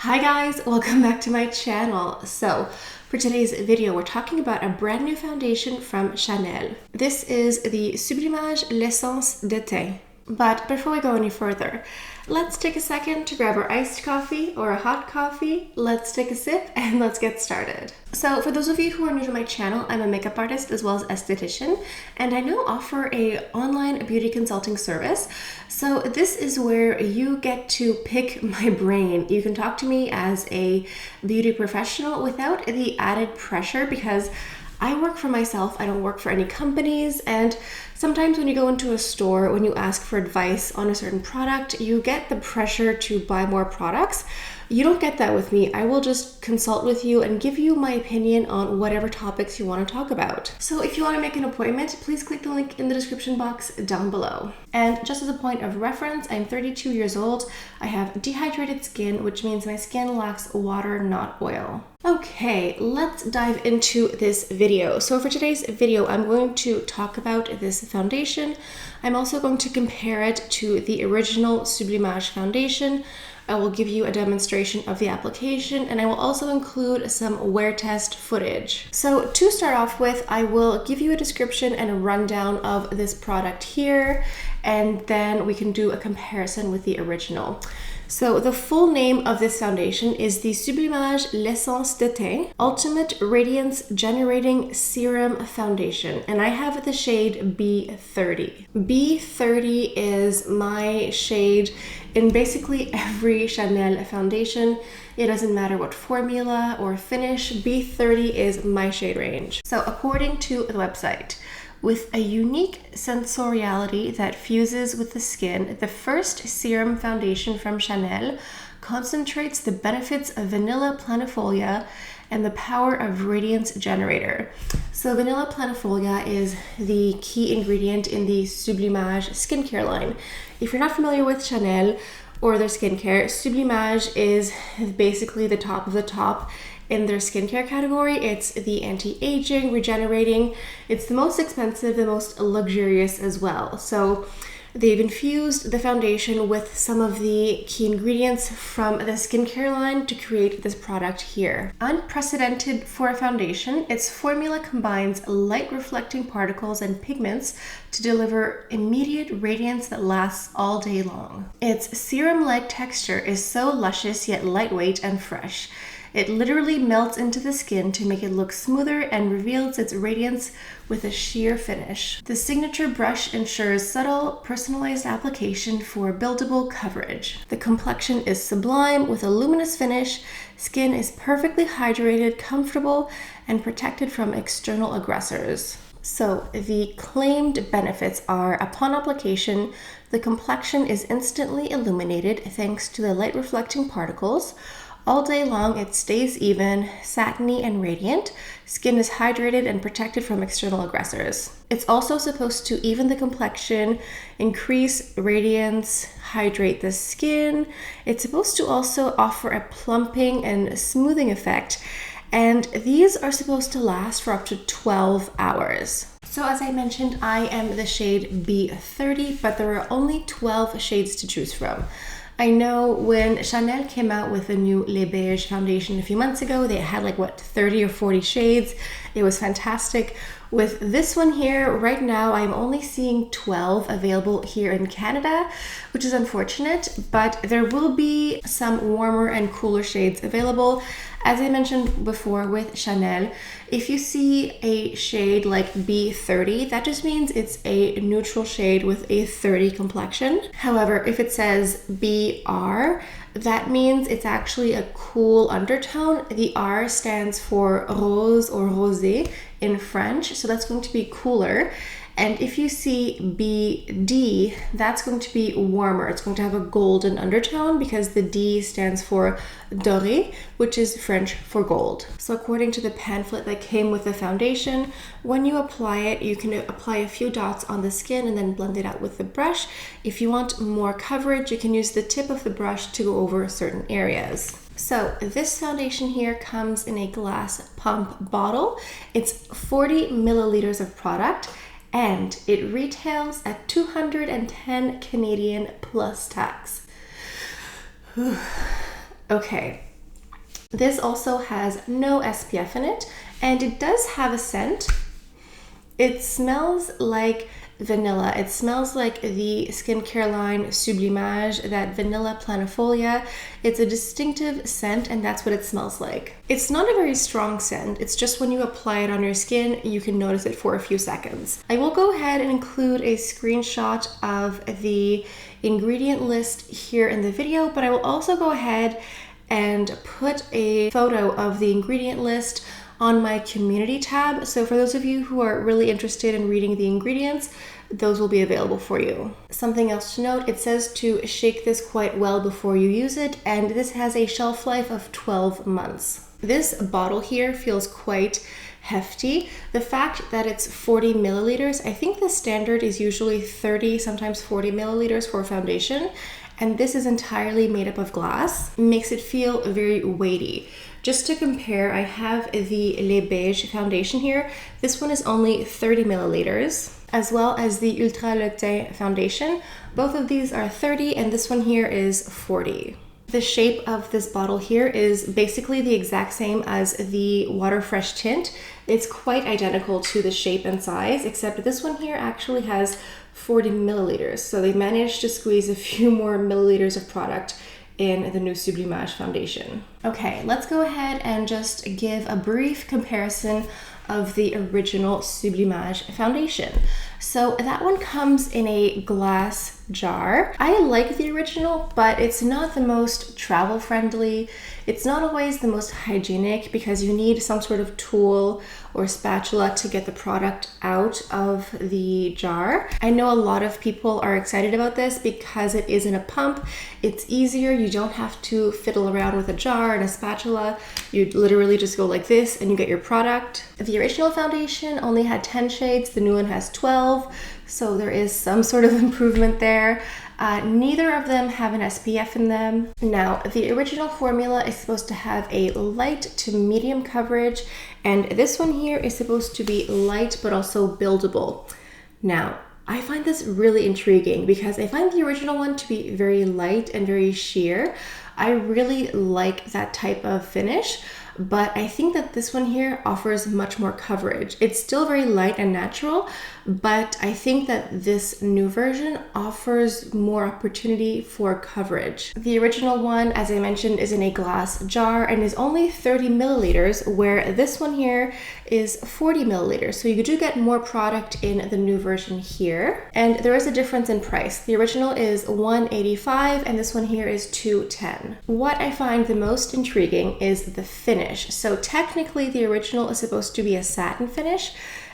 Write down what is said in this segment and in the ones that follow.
Hi guys, welcome back to my channel. So for today's video, we're talking about a brand new foundation from Chanel. This is the Sublimage L'Essence de Teint. But before we go any further, let's take a second to grab our iced coffee or a hot coffee. Let's take a sip and let's get started. So for those of you who are new to my channel, I'm a makeup artist as well as esthetician, and I now offer a online beauty consulting service. So this is where you get to pick my brain. You can talk to me as a beauty professional without the added pressure because I work for myself. I don't work for any companies, and sometimes when you go into a store, when you ask for advice on a certain product, you get the pressure to buy more products. You don't get that with me. I will just consult with you and give you my opinion on whatever topics you want to talk about. So if you want to make an appointment, please click the link in the description box down below. And just as a point of reference, I'm 32 years old. I have dehydrated skin, which means my skin lacks water, not oil. Okay, let's dive into this video. So for today's video, I'm going to talk about this foundation. I'm also going to compare it to the original Sublimage foundation. I will give you a demonstration of the application, and I will also include some wear test footage. So to start off with, I will give you a description and a rundown of this product here, and then we can do a comparison with the original. So the full name of this foundation is the Sublimage L'Essence de Teint Ultimate Radiance Generating Serum Foundation, and I have the shade B30. B30 is my shade in basically every Chanel foundation. It doesn't matter what formula or finish, B30 is my shade range. So according to the website, with a unique sensoriality that fuses with the skin, the first serum foundation from Chanel concentrates the benefits of vanilla planifolia and the power of radiance generator. So vanilla planifolia is the key ingredient in the Sublimage skincare line. If you're not familiar with Chanel or their skincare, Sublimage is basically the top of the top in their skincare category. It's the anti-aging, regenerating. It's the most expensive, the most luxurious as well. So they've infused the foundation with some of the key ingredients from the skincare line to create this product here. Unprecedented for a foundation, its formula combines light reflecting particles and pigments to deliver immediate radiance that lasts all day long. Its serum-like texture is so luscious yet lightweight and fresh. It literally melts into the skin to make it look smoother and reveals its radiance with a sheer finish. The signature brush ensures subtle, personalized application for buildable coverage. The complexion is sublime with a luminous finish. Skin is perfectly hydrated, comfortable, and protected from external aggressors. So the claimed benefits are, upon application, the complexion is instantly illuminated thanks to the light reflecting particles. All day long, it stays even, satiny, and radiant. Skin is hydrated and protected from external aggressors. It's also supposed to even the complexion, increase radiance, hydrate the skin. It's supposed to also offer a plumping and smoothing effect. And these are supposed to last for up to 12 hours. So as I mentioned, I am the shade B30, but there are only 12 shades to choose from. I know when Chanel came out with the new Les Beige foundation a few months ago, they had like 30 or 40 shades. It was fantastic. With this one here, right now, I'm only seeing 12 available here in Canada, which is unfortunate, but there will be some warmer and cooler shades available. As I mentioned before with Chanel, if you see a shade like B30, that just means it's a neutral shade with a 30 complexion. However, if it says BR, that means it's actually a cool undertone. The R stands for rose or rosé in French, so that's going to be cooler. And if you see BD, that's going to be warmer. It's going to have a golden undertone because the D stands for doré, which is French for gold. So according to the pamphlet that came with the foundation, when you apply it, you can apply a few dots on the skin and then blend it out with the brush. If you want more coverage, you can use the tip of the brush to go over certain areas. So this foundation here comes in a glass pump bottle. It's 40 milliliters of product, and it retails at 210 Canadian plus tax. Okay, This also has no SPF in it, and it does have a scent. It smells like vanilla. It smells like the skincare line Sublimage, that vanilla planifolia. It's a distinctive scent, and that's what it smells like. It's not a very strong scent. It's just when you apply it on your skin, you can notice it for a few seconds. I will go ahead and include a screenshot of the ingredient list here in the video, but I will also go ahead and put a photo of the ingredient list on my community tab. So for those of you who are really interested in reading the ingredients, those will be available for you. Something else to note, it says to shake this quite well before you use it, and this has a shelf life of 12 months. This bottle here feels quite hefty. The fact that it's 40 milliliters, I think the standard is usually 30, sometimes 40 milliliters for foundation, and this is entirely made up of glass, makes it feel very weighty. Just to compare, I have the Les Beige foundation here. This one is only 30 milliliters, as well as the Ultra Le Teint foundation. Both of these are 30, and this one here is 40. The shape of this bottle here is basically the exact same as the Water Fresh tint. It's quite identical to the shape and size, except this one here actually has 40 milliliters. So they managed to squeeze a few more milliliters of product in the new Sublimage foundation. Okay, let's go ahead and just give a brief comparison of the original Sublimage foundation. So that one comes in a glass jar. I like the original, but it's not the most travel friendly. It's not always the most hygienic because you need some sort of tool or spatula to get the product out of the jar. I know a lot of people are excited about this because it isn't a pump. It's easier. You don't have to fiddle around with a jar and a spatula. You literally just go like this and you get your product. The original foundation only had 10 shades. The new one has 12. So there is some sort of improvement there. Neither of them have an SPF in them. Now, the original formula is supposed to have a light to medium coverage, and this one here is supposed to be light but also buildable. Now, I find this really intriguing because I find the original one to be very light and very sheer. I really like that type of finish, but I think that this one here offers much more coverage. It's still very light and natural, but I think that this new version offers more opportunity for coverage. The original one, as I mentioned, is in a glass jar and is only 30 milliliters, where this one here is 40 milliliters. So you do get more product in the new version here. And there is a difference in price. The original is $185 and this one here is $210. What I find the most intriguing is the finish. So technically the original is supposed to be a satin finish,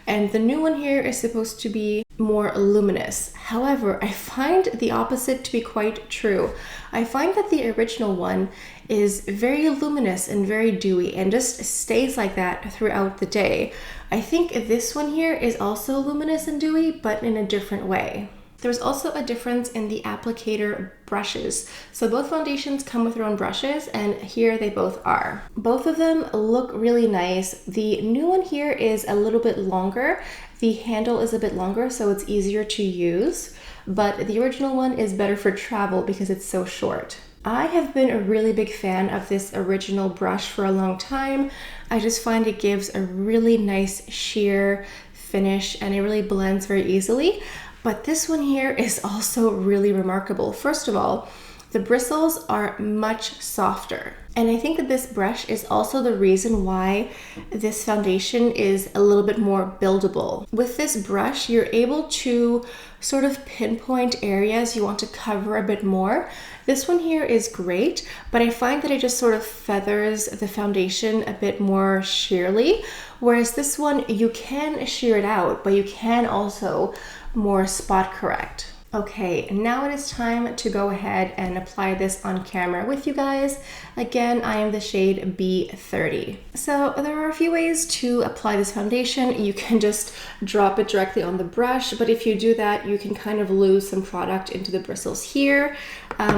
and the new one here is supposed to be more luminous. However, I find the opposite to be quite true. I find that the original one is very luminous and very dewy and just stays like that throughout the day. I think this one here is also luminous and dewy, but in a different way. There's also a difference in the applicator brushes. So both foundations come with their own brushes, and here they both are. Both of them look really nice. The new one here is a little bit longer. The handle is a bit longer, so it's easier to use, but the original one is better for travel because it's so short. I have been a really big fan of this original brush for a long time. I just find it gives a really nice sheer finish and it really blends very easily. But this one here is also really remarkable. First of all, the bristles are much softer. And I think that this brush is also the reason why this foundation is a little bit more buildable. With this brush, you're able to sort of pinpoint areas you want to cover a bit more. This one here is great, but I find that it just sort of feathers the foundation a bit more sheerly, whereas this one, you can sheer it out, but you can also more spot correct. Okay, now it is time to go ahead and apply this on camera with you guys. Again, I am the shade B30. So there are a few ways to apply this foundation. You can just drop it directly on the brush, but if you do that, you can kind of lose some product into the bristles here.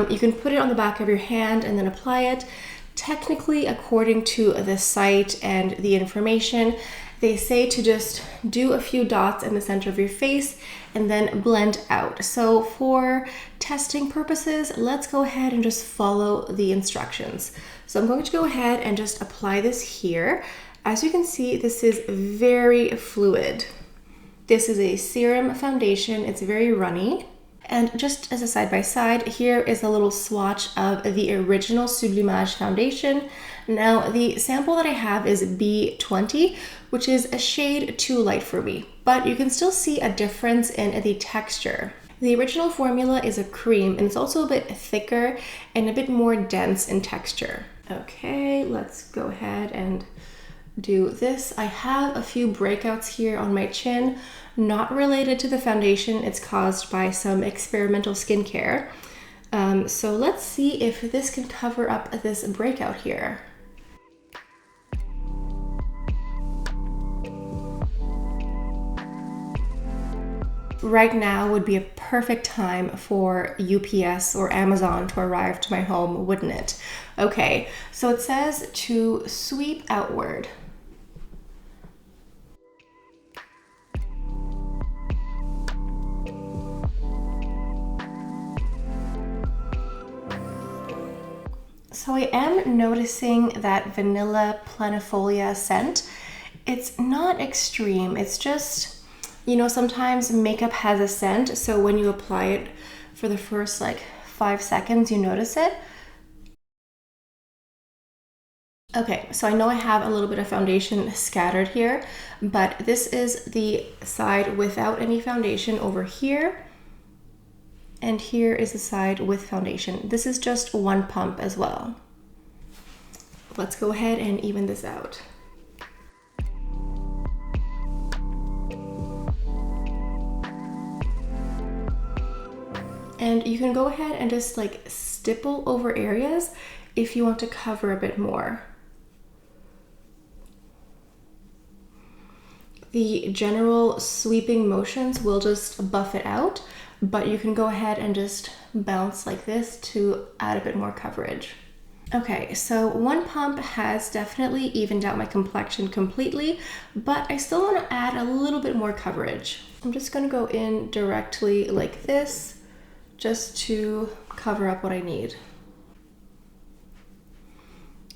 You can put it on the back of your hand and then apply it. Technically, according to the site and the information, they say to just do a few dots in the center of your face and then blend out. So for testing purposes, let's go ahead and just follow the instructions. So I'm going to go ahead and just apply this here. As you can see, this is very fluid. This is a serum foundation. It's very runny. And just as a side-by-side, here is a little swatch of the original Sublimage foundation. Now, the sample that I have is B20, which is a shade too light for me, but you can still see a difference in the texture. The original formula is a cream, and it's also a bit thicker and a bit more dense in texture. Okay, let's go ahead and do this. I have a few breakouts here on my chin, not related to the foundation. It's caused by some experimental skincare. So let's see if this can cover up this breakout here. Right now would be a perfect time for UPS or Amazon to arrive to my home, wouldn't it? Okay, so it says to sweep outward. So I am noticing that vanilla planifolia scent. It's not extreme, it's just, you know, sometimes makeup has a scent, so when you apply it for the first like 5 seconds, you notice it. Okay, so I know I have a little bit of foundation scattered here, but this is the side without any foundation over here. And here is the side with foundation. This is just one pump as well. Let's go ahead and even this out. And you can go ahead and just like stipple over areas if you want to cover a bit more. The general sweeping motions will just buff it out, but you can go ahead and just bounce like this to add a bit more coverage. Okay, so one pump has definitely evened out my complexion completely, but I still want to add a little bit more coverage. I'm just going to go in directly like this, just to cover up what I need.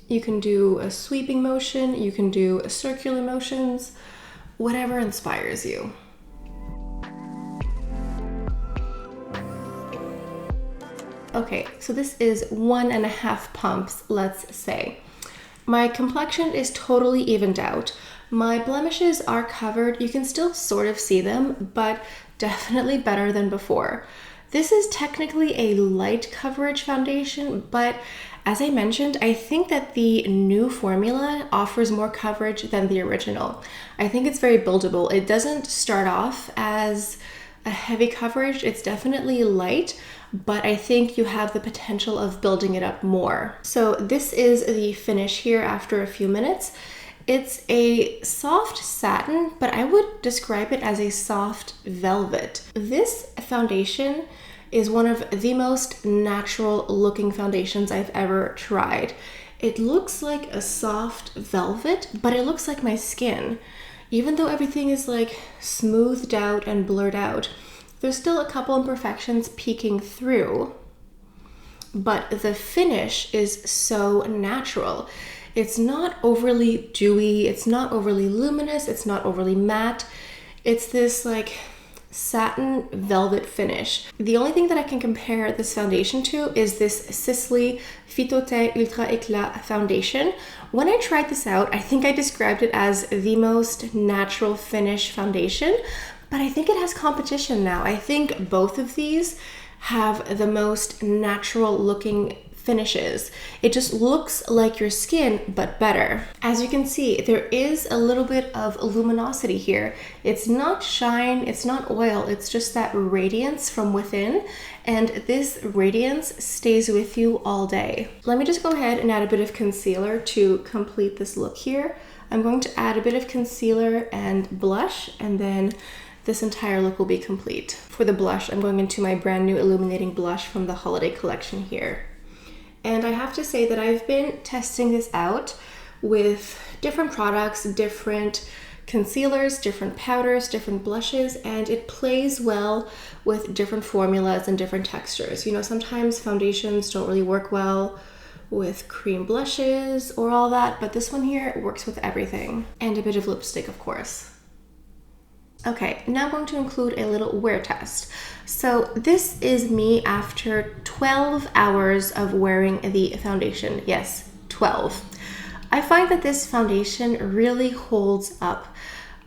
You can do a sweeping motion, you can do a circular motions, whatever inspires you. Okay, so this is 1.5 pumps, let's say. My complexion is totally evened out. My blemishes are covered. You can still sort of see them, but definitely better than before. This is technically a light coverage foundation, but as I mentioned, I think that the new formula offers more coverage than the original. I think it's very buildable. It doesn't start off as a heavy coverage. It's definitely light, but I think you have the potential of building it up more. So this is the finish here after a few minutes. It's a soft satin, but I would describe it as a soft velvet. This foundation is one of the most natural looking foundations I've ever tried. It looks like a soft velvet, but it looks like my skin. Even though everything is like smoothed out and blurred out, there's still a couple imperfections peeking through, but the finish is so natural. It's not overly dewy, it's not overly luminous, it's not overly matte. It's this like satin velvet finish. The only thing that I can compare this foundation to is this Sisley Phytoteint Ultra Éclat foundation. When I tried this out, I think I described it as the most natural finish foundation, but I think it has competition now. I think both of these have the most natural looking finishes. It just looks like your skin, but better. As you can see, there is a little bit of luminosity here. It's not shine, it's not oil, it's just that radiance from within, and this radiance stays with you all day. Let me just go ahead and add a bit of concealer to complete this look here. I'm going to add a bit of concealer and blush, and then this entire look will be complete. For the blush, I'm going into my brand new illuminating blush from the holiday collection here. And I have to say that I've been testing this out with different products, different concealers, different powders, different blushes, and it plays well with different formulas and different textures. You know, sometimes foundations don't really work well with cream blushes or all that, but this one here works with everything. And a bit of lipstick, of course. Okay, now I'm going to include a little wear test. So this is me after 12 hours of wearing the foundation. Yes, 12. I find that this foundation really holds up.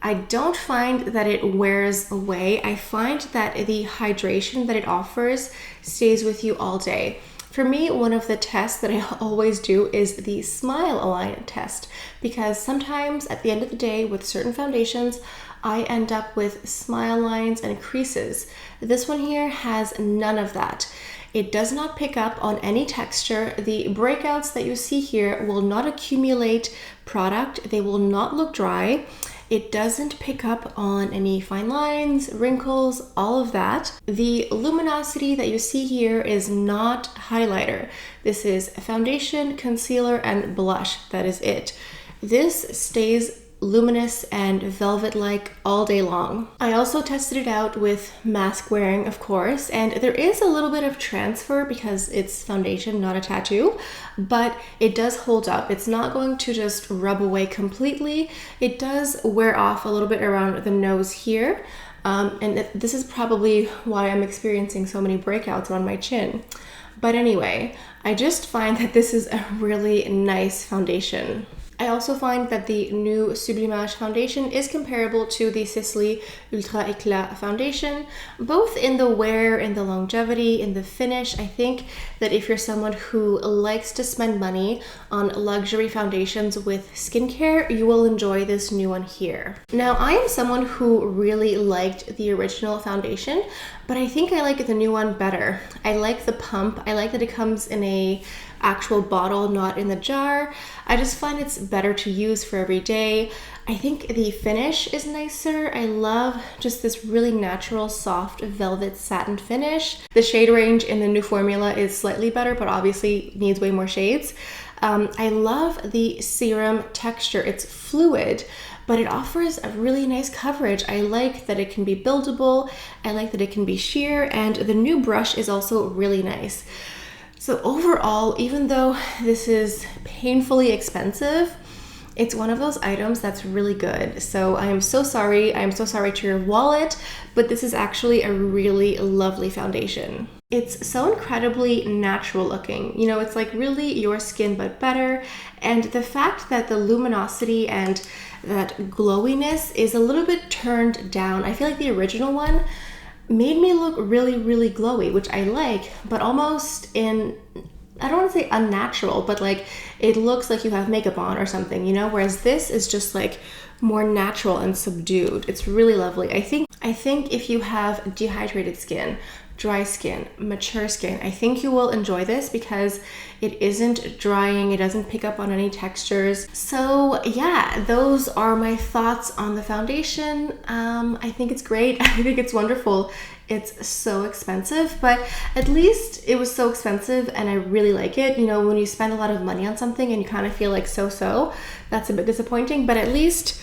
I don't find that it wears away. I find that the hydration that it offers stays with you all day. For me, one of the tests that I always do is the smile align test, because sometimes at the end of the day with certain foundations, I end up with smile lines and creases. This one here has none of that. It does not pick up on any texture. The breakouts that you see here will not accumulate product. They will not look dry. It doesn't pick up on any fine lines, wrinkles, all of that. The luminosity that you see here is not highlighter. This is foundation, concealer, and blush. That is it. This stays luminous and velvet-like all day long. I also tested it out with mask wearing, of course, and there is a little bit of transfer because it's foundation, not a tattoo, but it does hold up. It's not going to just rub away completely. It does wear off a little bit around the nose here, and this is probably why I'm experiencing so many breakouts on my chin. But anyway, I just find that this is a really nice foundation. I also find that the new Sublimage foundation is comparable to the Sisley Ultra Eclat foundation, both in the wear, in the longevity, in the finish. I think that if you're someone who likes to spend money on luxury foundations with skincare, you will enjoy this new one here. Now, I am someone who really liked the original foundation, but I think I like the new one better. I like the pump. I like that it comes in a actual bottle, not in the jar. I just find it's better to use for every day. I think the finish is nicer. I love just this really natural, soft velvet satin finish. The shade range in the new formula is slightly better, but obviously needs way more shades. I love the serum texture. It's fluid, but it offers a really nice coverage. I like that it can be buildable. I like that it can be sheer, and the new brush is also really nice. So overall, even though this is painfully expensive, it's one of those items that's really good. So I am so sorry. I am so sorry to your wallet, but this is actually a really lovely foundation. It's so incredibly natural looking. You know, it's like really your skin, but better. And the fact that the luminosity and that glowiness is a little bit turned down. I feel like the original one made me look really, really glowy, which I like, but almost in, I don't want to say unnatural, but like it looks like you have makeup on or something, you know, whereas this is just like more natural and subdued. It's really lovely. I think if you have dehydrated skin, dry skin, mature skin, I think you will enjoy this because it isn't drying, it doesn't pick up on any textures. So yeah, those are my thoughts on the foundation. I think it's great. I think it's wonderful. It's so expensive, but at least it was so expensive and I really like it. You know, when you spend a lot of money on something and you kind of feel like so, that's a bit disappointing, but at least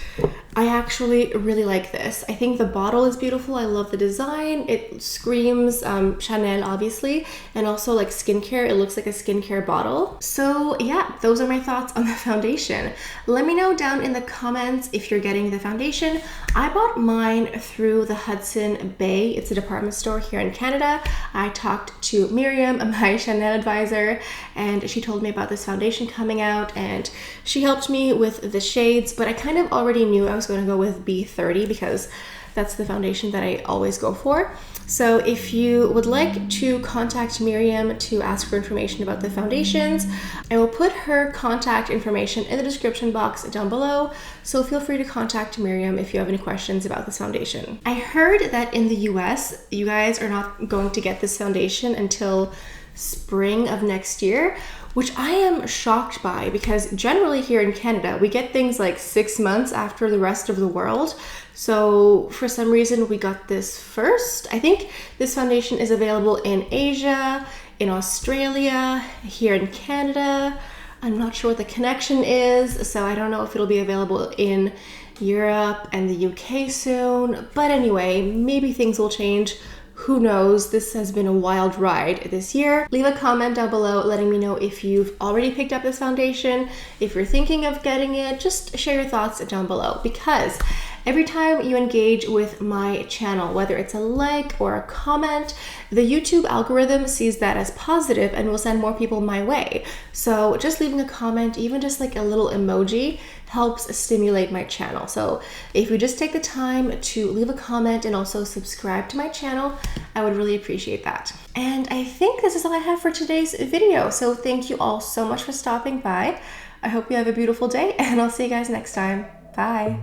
I actually really like this. I think the bottle is beautiful. I love the design. It screams Chanel, obviously, and also like skincare. It looks like a skincare bottle. So yeah, those are my thoughts on the foundation. Let me know down in the comments if you're getting the foundation. I bought mine through the Hudson Bay. It's a department store here in Canada. I talked to Myriam, my Chanel advisor, and she told me about this foundation coming out, and she helped me with the shades, but I kind of already knew I was going to go with B30 because that's the foundation that I always go for. So if you would like to contact Myriam to ask for information about the foundations, I will put her contact information in the description box down below. So feel free to contact Myriam if you have any questions about this foundation. I heard that in the US, you guys are not going to get this foundation until spring of next year, which I am shocked by because generally here in Canada, we get things like 6 months after the rest of the world. So for some reason we got this first. I think this foundation is available in Asia, in Australia, here in Canada. I'm not sure what the connection is, so I don't know if it'll be available in Europe and the UK soon. But anyway, maybe things will change. Who knows? This has been a wild ride this year. Leave a comment down below letting me know if you've already picked up this foundation, if you're thinking of getting it. Just share your thoughts down below, because every time you engage with my channel, whether it's a like or a comment, the YouTube algorithm sees that as positive and will send more people my way. So just leaving a comment, even just like a little emoji, helps stimulate my channel. So if you just take the time to leave a comment and also subscribe to my channel, I would really appreciate that. And I think this is all I have for today's video. So thank you all so much for stopping by. I hope you have a beautiful day, and I'll see you guys next time. Bye.